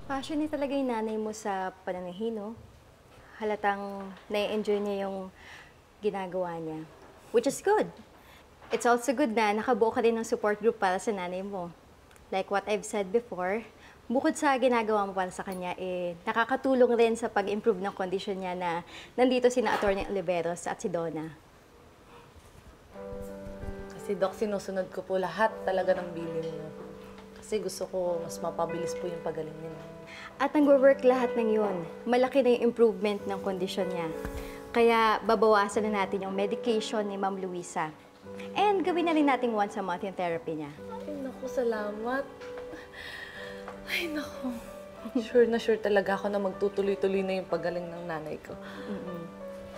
Passionate talaga yung nanay mo sa pananahi, no? Halatang nai-enjoy niya yung ginagawa niya. Which is good. It's also good na nakabuo ka rin ng support group para sa nanay mo. Like what I've said before, bukod sa ginagawa mo para sa kanya, nakakatulong rin sa pag-improve ng kondisyon niya na nandito sina Atty. Oliveros at si Donna. Kasi Doc, sinusunod ko po lahat talaga ng bilin niyo. Kasi gusto ko mas mapabilis po yung pagaling niya. At nag-work lahat ng yun. Malaki na yung improvement ng kondisyon niya. Kaya babawasan na natin yung medication ni Ma'am Luisa. And gawin na rin natin once a month yung therapy niya. Ay, naku, salamat. Ay, naku. Sure na sure talaga ako na magtutuloy-tuloy na yung pagaling ng nanay ko.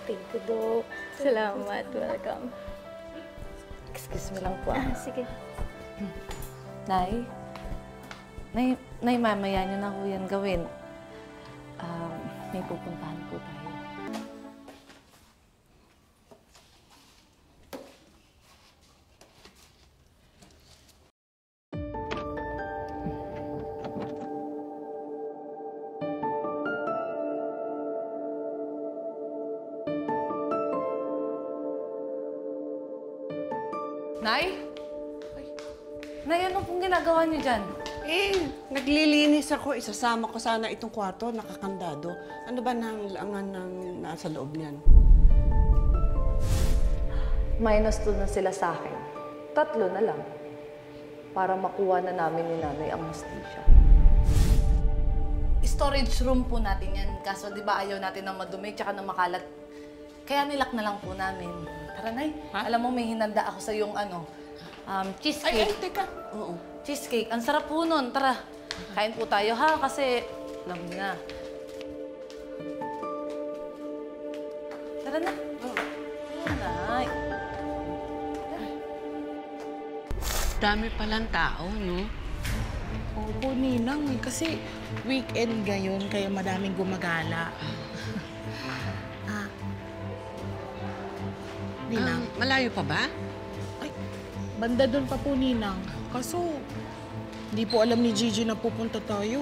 Thank you, Doc. Salamat. Welcome. Excuse me lang po. Sige. Nay? Nay, mamaya niyo na ho yan gawin. May pupuntahan po tayo. Nay? Nay, ano pong ginagawa niyo dyan? Naglilinis ako. Isasama ko sana itong kwarto, nakakandado. Ano ba nang langan ng nasa loob niyan? -2 na sila sa akin. 3 na lang. Para makuha na namin ni nanay ang hustisya. Storage room po natin yan. Kaso di ba ayaw natin ng madumi tsaka ng makalat. Kaya nilak na lang po namin. Tara, Nay. Ha? Alam mo, may hinanda ako sa yung cheesecake. Ay, teka. Oo. Cheesecake. Ang sarap po nun. Tara, kain po tayo ha kasi alam mo na. Tara na. Nay. Dami palang tao, no? Opo, Ninang. Kasi weekend ngayon, kaya madaming gumagala. Ninang? Malayo pa ba? Ay, banda doon pa po, Ninang. Kaso, hindi po alam ni Gigi na pupunta tayo,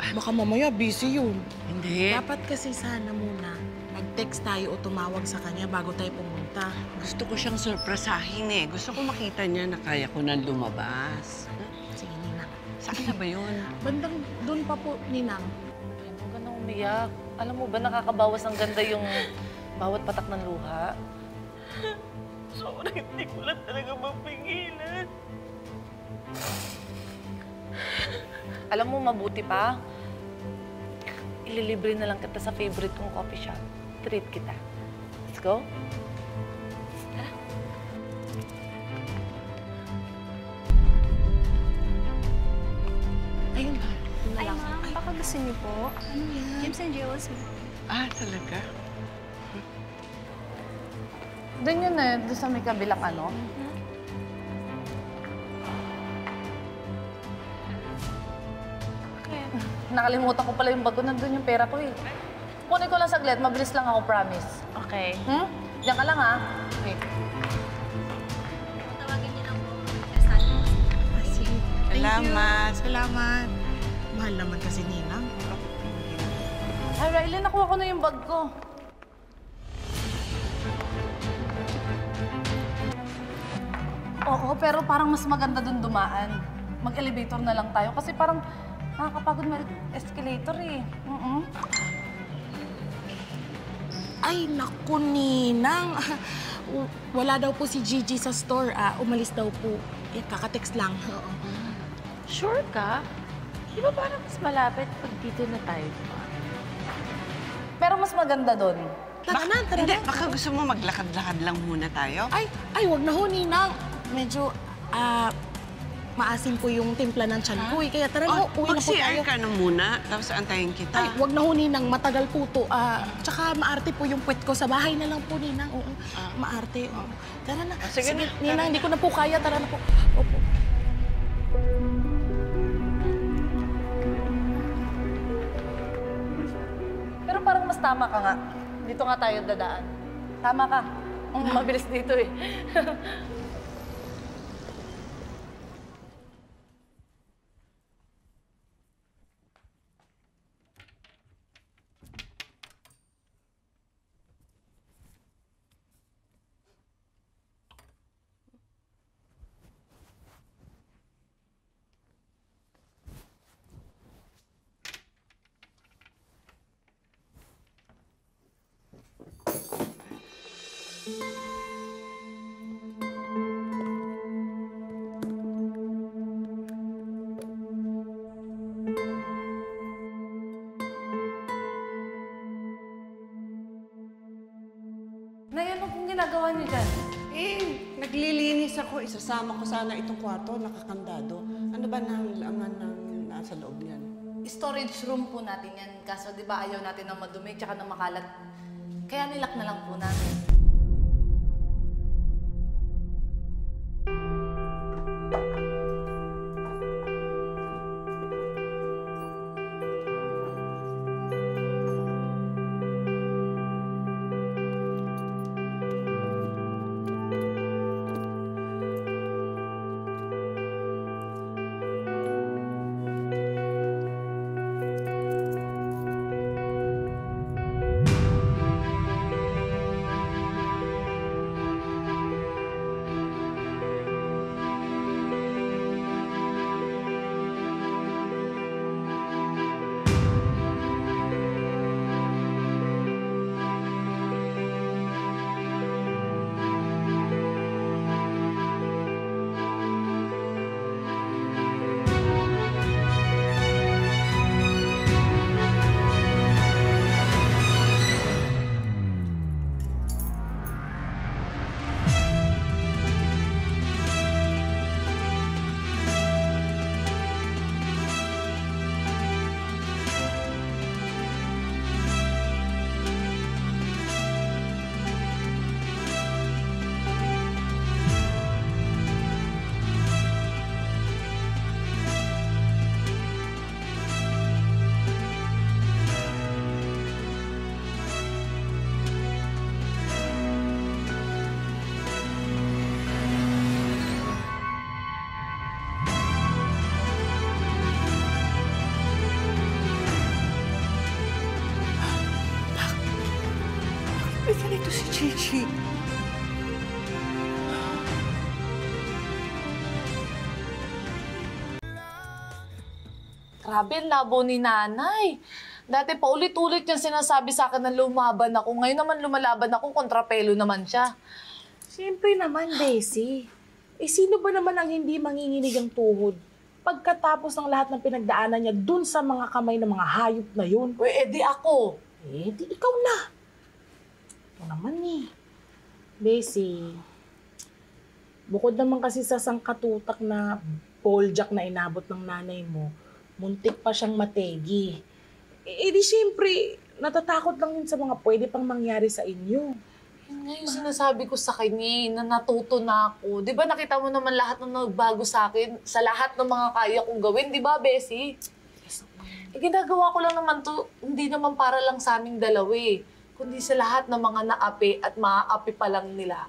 Baka mamaya busy yun. Hindi. Dapat kasi sana muna mag-text tayo o tumawag sa kanya bago tayo pumunta. Gusto ko siyang surpresahin eh. Gusto ko makita niya na kaya ko na lumabas. Sige, Ninang. Saan na ba yun? Bandang doon pa po, Ninang. Ay, huwag ka na umiyak. Alam mo ba, nakakabawas ng ganda yung bawat patak ng luha? Sobrang hindi ko lang talaga mapigilan. Alam mo, mabuti pa. Ililibre na lang kita sa favorite kong coffee shop. Treat kita. Let's go. Tara. Ayun ba? Ay, ma'am, baka gusto niyo po. Ano yan? James and Jules. Talaga? Doon yun eh, doon sa may kabilang ano. Okay. Nakalimutan ko pala yung bago, nandun yung pera ko eh. Kunin ko lang saglit, mabilis lang ako, promise. Okay. Diyan ka lang ha. Okay. Tawagin niyo lang po. Kasali mo. Sige. Salamat. Salamat. Mahal naman kasi, Ninang. Ay, Riley, nakuha ko na yung bag ko. Oo, pero parang mas maganda dun dumaan. Mag-elevator na lang tayo kasi parang nakakapagod mag-escalator eh. Ay, naku, Ninang. Wala daw po si Gigi sa store. Umalis daw po. Kaka-text lang. Oo. Sure ka? Di ba parang mas malapit pag dito na tayo? Pero mas maganda dun. Tara na, tara Hindi, na. baka gusto mo maglakad-lakad lang muna tayo? Ay, wag na ho, Ninang. Medyo, maasim po yung timpla ng tiyan ko. Kaya tara na ho, uwi na po Mag-CR tayo. ka na muna, tapos antayin kita. Ay, wag na ho, Ninang. Matagal po to. Tsaka maarte po yung puwet ko. Sa bahay na lang po, Ninang. Oo, maarte. Oo. Tara na. Sige na, Ninang, hindi ko na po kaya. Tara na po. Opo. Pero parang mas tama ka nga. Dito nga tayo dadaan. Tama ka. Mabilis dito eh. naglilinis ako, isasama ko sana itong kwarto, nakakandado. Ano ba nang laman ng nasa loob niyan? Storage room po natin yan. Kaso di ba ayaw natin ng madumi tsaka ng makalat. Kaya nilak na lang po natin. Ito nito si Chichi. Grabe, ang labo ni nanay. Dati pa ulit-ulit yung sinasabi sa akin na lumaban ako. Ngayon naman lumalaban ako, kontrapelo naman siya. Siyempre naman, Bessie. Eh, sino ba naman ang hindi manginginig ang tuhod? Pagkatapos ng lahat ng pinagdaanan niya dun sa mga kamay ng mga hayop na yun. Eh, di ako. Eh, di ikaw na. Ito naman eh. Bessie, bukod naman kasi sa sangkatutak na balljack na inabot ng nanay mo, muntik pa siyang mategi. Eh di siyempre, natatakot lang yun sa mga pwede pang mangyari sa inyo. Yun nga yung sinasabi ko sa kanya eh, na natuto na ako. Di ba nakita mo naman lahat ng nagbago sa akin sa lahat ng mga kaya kong gawin, di ba, Bessie? Eh, ginagawa ko lang naman to, hindi naman para lang sa aming dalawa eh, kundi sa lahat ng mga naapi at maaapi pa lang nila.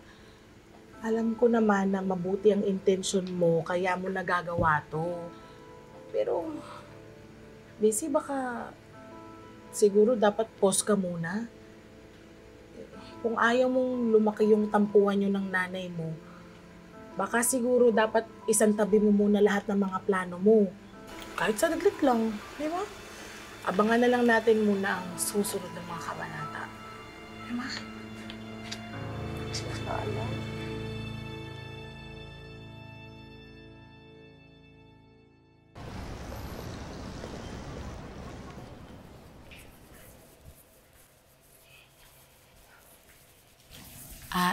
Alam ko naman na mabuti ang intensyon mo, kaya mo nagagawa to. Pero, Bessie, baka siguro dapat pause ka muna. Kung ayaw mong lumaki yung tampuhan nyo ng nanay mo, baka siguro dapat isantabi mo muna lahat ng mga plano mo. Kahit saglit lang, di ba? Abangan na lang natin muna ang susunod ng mga kabanata. Di ba? Sala.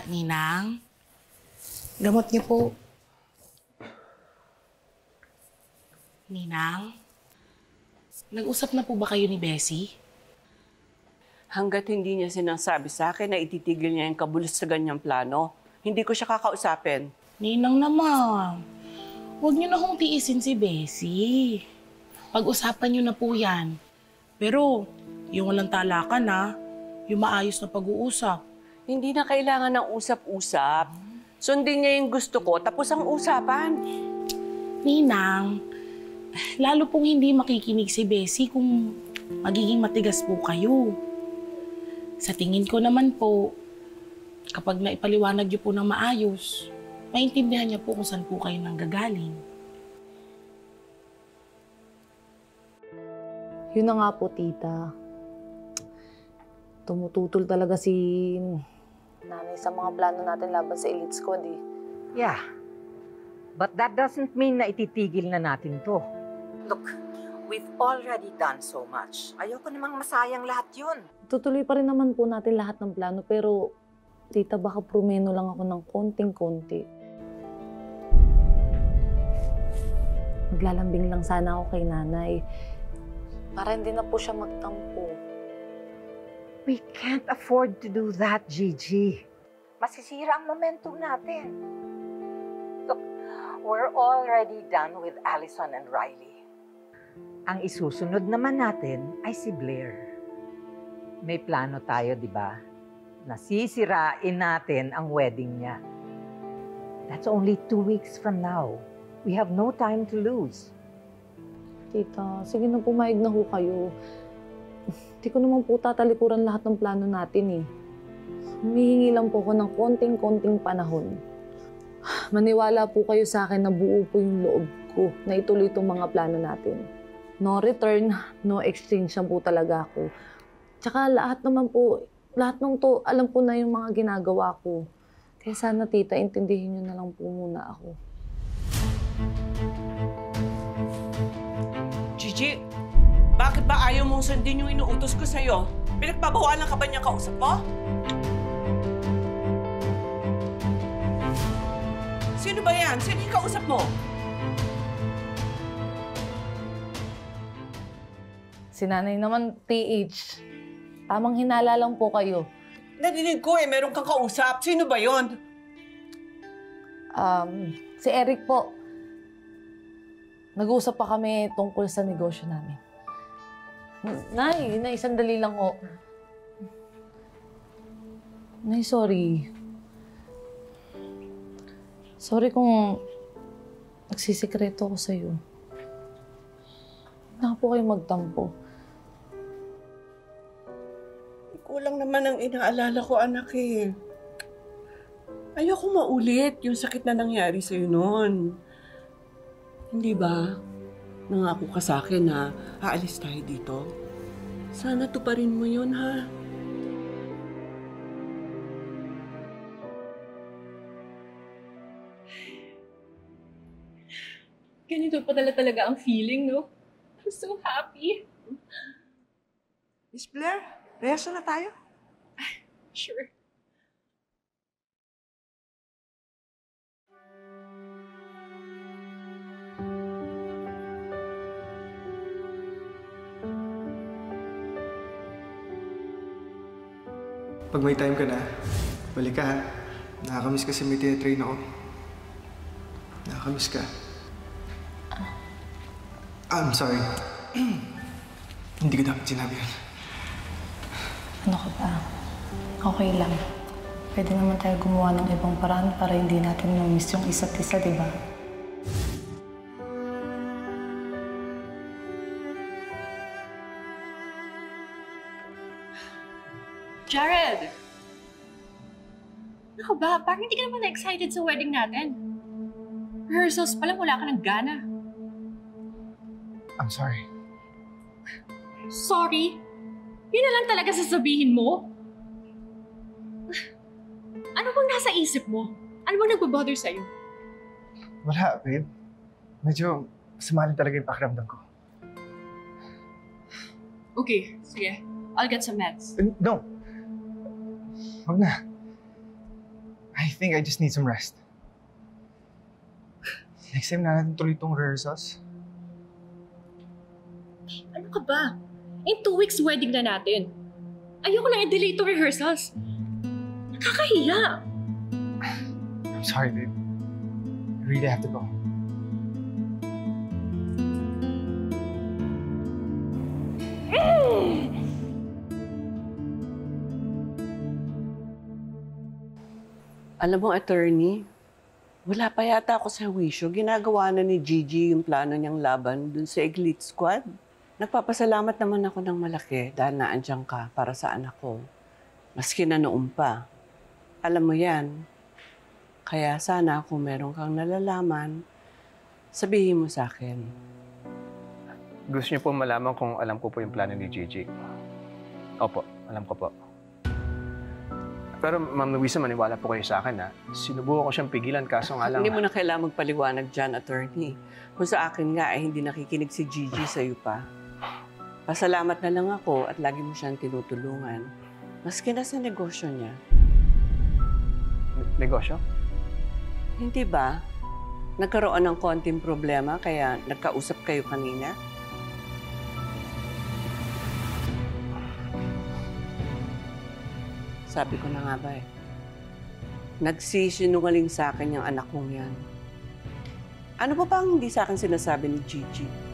Ninang? Gamot niyo po. Ninang? Nag-usap na po ba kayo ni Bessie? Hanggat hindi niya sinasabi sa akin na ititigil niya yung kabulos sa ganyang plano, hindi ko siya kakausapin. Ninang naman. Huwag niyo na hong tiisin si Bessie. Pag-usapan niyo na po yan. Pero, yung walang talakan ha, yung maayos na pag-uusap. Hindi na kailangan ng usap-usap. Sundin niya yung gusto ko, tapos ang usapan. Ninang, lalo pong hindi makikinig si Bessie kung magiging matigas po kayo. Sa tingin ko naman po, kapag naipaliwanag niyo po ng maayos, maintindihan niya po kung saan po kayo nanggagaling. Yun na nga po, tita. Tumututol talaga si nanay sa mga plano natin laban sa elite squad eh. Yeah. But that doesn't mean na ititigil na natin to. Look, we've already done so much. Ayoko namang masayang lahat yun. Tutuloy pa rin naman po natin lahat ng plano pero tita baka promeno lang ako ng konting-konti. maglalambing lang sana ako kay nanay. Para hindi na po siya magtampo. We can't afford to do that, Gigi. Masisira ang momentum natin. Look, we're already done with Allison and Riley. Ang isusunod naman natin ay si Blair. May plano tayo, di ba? Nasisirain natin ang wedding niya. That's only 2 weeks from now. We have no time to lose. Tita, sige na pumayag na ho kayo. Hindi ko naman po tatalikuran lahat ng plano natin eh. Humihingi lang po ako ng konting-konting panahon. Maniwala po kayo sa akin na buo po yung loob ko na ituloy itong mga plano natin. No return, no exchange lang po talaga ako. Tsaka lahat naman po, lahat ng to, alam ko na yung mga ginagawa ko. Kaya sana tita, intindihin niyo na lang po muna ako. Gigi, bakit ba ayaw mong sundin yung inuutos ko sa'yo? Pinagbabawalan ka ba niya kausap mo? Sino ba yan? Sino yung kausap mo? Si nanay naman, TH. Tamang hinala lang po kayo. Narinig ko meron kang kausap. Sino ba yon? Si Eric po. Nag-uusap pa kami tungkol sa negosyo namin. Nay, sandali lang ho. Nay, sorry. Sorry kung nagsisikreto ako sa'yo. Hindi na po kayo magtampo. Kulang naman ang inaalala ko, anak eh. Ayoko maulit yung sakit na nangyari sa'yo noon. Hindi ba? Nangako ka sa akin na aalis tayo dito. Sana tuparin mo yun, ha? Ganito pa talaga ang feeling, no? I'm so happy. Miss Blair, rehearsal na tayo? Sure. Pag may time ka na, balik ka ha. Nakakamiss kasi may tinatrain ako. Nakakamiss ka. I'm sorry. Hindi ko dapat sinabi yun. Ano ka ba? Okay lang. Pwede naman tayo gumawa ng ibang paraan para hindi natin ma-miss yung isa't isa, di ba? Jared! Ano ka ba? Parang hindi ka naman na-excited sa wedding natin. Rehearsals pa lang, wala ka ng gana. I'm sorry. Sorry? Yun na lang talaga sasabihin mo? Ano bang nasa isip mo? Ano bang nagbabother sa'yo? Wala, babe. Medyo masama talaga yung pakiramdam ko. Okay, sige. I'll get some meds. No. Wag na. I think I just need some rest. Next time na natin tuloy itong rehearsals. Ano ka ba? In 2 weeks wedding na natin. Ayoko lang i-delay itong rehearsals. Nakakahiya. I'm sorry, babe. I really have to go. Alam mo, attorney, wala pa yata ako sa wisyo. Ginagawa na ni Gigi yung plano niyang laban dun sa Elite Squad. Nagpapasalamat naman ako ng malaki dahil naandyan ka para sa anak ko. Maski na noon pa. Alam mo yan. Kaya sana kung meron kang nalalaman, sabihin mo sa akin. Gusto niyo po malaman kung alam ko po yung plano ni Gigi? Opo, alam ko po. Pero Ma'am Luisa, maniwala po kayo sa akin, ha? Sinubukan ko siyang pigilan, kaso nga lang... Hindi mo na kailangan magpaliwanag dyan, attorney. Kung sa akin nga ay hindi nakikinig si Gigi sa'yo pa. Pasalamat na lang ako at lagi mo siyang tinutulungan. Maski na sa negosyo niya. Negosyo? Hindi ba? Nagkaroon ng konting problema kaya nagkausap kayo kanina? Sabi ko na nga ba eh. Nagsisinungaling sa akin yung anak kong yan. Ano pa bang hindi sa akin sinasabi ni Gigi?